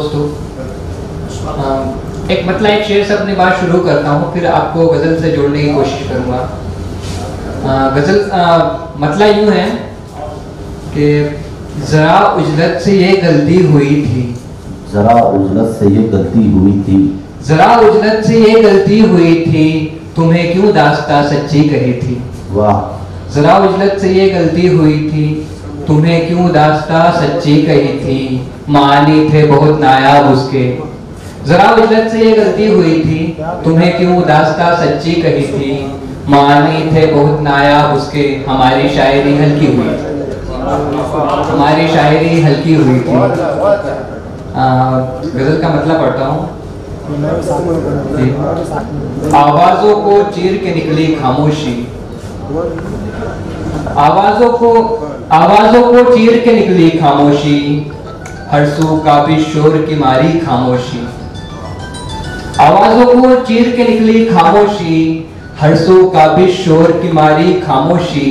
दोस्तों, एक मतलब एक शेर से अपनी बात शुरू करता हूँ, फिर आपको गज़ल से जोड़ने की कोशिश करूँगा। गज़ल मतलब यूँ है कि ज़रा उजलत से ये गलती हुई थी, जरा उजलत से ये गलती हुई थी, ज़रा उजलत से ये गलती हुई थी, तुम्हें क्यों दास्ता सच्ची कही थी। वाह। ज़रा उजलत से ये गलती हुई थी, तुम्हें क्यों दास्ता सच्ची कही थी, मानी थे बहुत नायाब उसके। ज़रा उजलत से ये गलती हुई थी, तुम्हें क्यों दास्ता सच्ची कही थी, मानी थे बहुत नायाब उसके। हमारी शायरी हल्की हुई थी, हमारी शायरी हल्की हुई थी। गज़ल का मतलब पढ़ता हूँ। आवाज़ों को चीर के निकली खामोशी, आवाज़ों को चीर के निकली खामोशी, हर सू का भी शोर की मारी खामोशी। आवाज़ों को चीर के निकली खामोशी, हर सू का भी शोर की मारी खामोशी,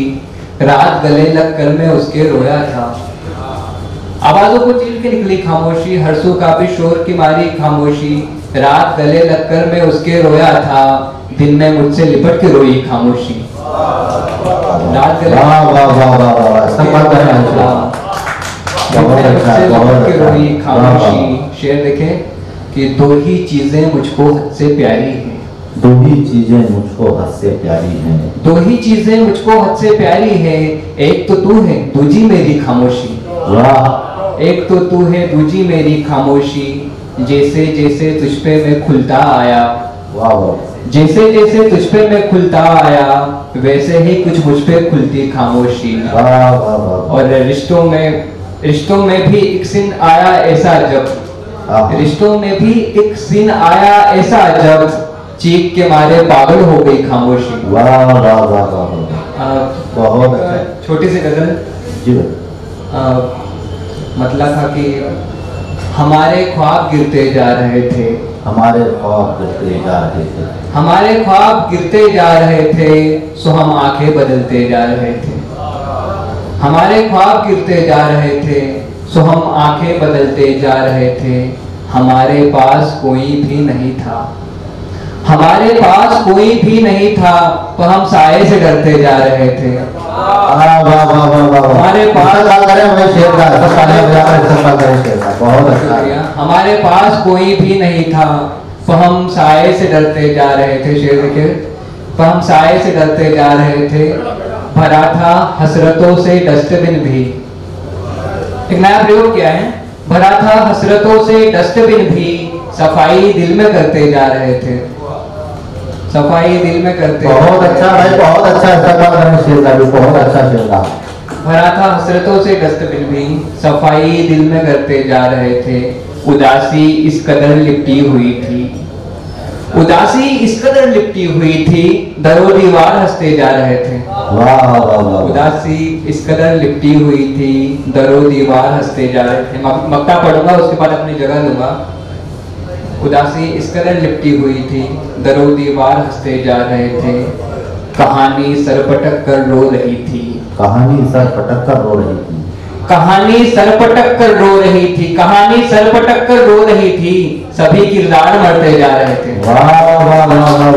रात गले लग कर मैं उसके रोया था। आवाज़ों को चीर के निकली खामोशी, हर सू का भी शोर की मारी खामोशी, रात गले लग कर मैं उसके रोया था, दिन में मुझसे लिपट के रोई खामोशी। रात गले रोई खामोशी। शेर देखें कि दो ही चीजें मुझको हद से प्यारी हैं, दो ही चीजें मुझको हद से प्यारी हैं, दो ही चीजें मुझको हद से प्यारी है, एक तो तू है दूजी मेरी खामोशी। वाह। एक तो तू है दूजी मेरी खामोशी, जैसे जैसे तुझ पे मैं खुलता आया। वाह वाह। जैसे जैसे तुझ पे मैं खुलता आया, वैसे ही कुछ मुझ पे खुलती खामोशी। वाह वाह वाह। और रिश्तों में भी एक सीन आया ऐसा जब, रिश्तों में भी एक सीन आया ऐसा जब, चीख के मारे पागल हो गई खामोशी। वाह वाह वाह वाह। बहुत अच्छा। छोटी सी गजल जी। मतलब था कि हमारे ख्वाब गिरते जा रहे थे, हमारे ख्वाब गिरते जा रहे थे, हमारे ख्वाब गिरते जा रहे थे, सो हम आंखें बदलते जा रहे थे। हमारे ख्वाब गिरते जा रहे थे, सो हम आंखें बदलते जा रहे थे, हमारे पास कोई भी नहीं था, हमारे पास कोई भी नहीं था, तो हम साए से डरते जा रहे थे। हमारे पास बहुत अच्छा। हमारे पास कोई भी नहीं था, तो हम साए से डरते जा रहे थे। शेर देखिए, तो हम साए से डरते जा रहे थे, भरा था हसरतों से डस्टबिन भी। एक नया प्रयोग किया है, भरा था हसरतों से डस्टबिन भी, सफाई दिल में करते जा रहे थे, सफाई दिल में करते। बहुत अच्छा भाई, बहुत अच्छा शेर का भी, बहुत अच्छा शेर का। भरा था हसरतों से डस्टबिन भी, सफाई दिल में करते जा रहे थे, उदासी इस कदर लिपटी हुई थी, उदासी इस कदर लिपटी हुई थी, दरो दीवार हंसते जा रहे थे। वाह वाह वाह। उदासी इस कदर लिपटी हुई थी, दरो दीवार हंसते जा रहे थे। मक्ता पढ़ूंगा, उसके बाद अपनी जगह लूंगा। उदासी इस कदर लिपटी हुई थी, दरो दीवार हंसते जा रहे थे, कहानी सर पटक कर रो रही थी, कहानी सर पटक कर रो रही थी, कहानी सर पटक कर रो रही थी, कहानी सर पटक कर रो रही थी, सभी किरदार मरते जा रहे थे। वाह वाह वाह वाह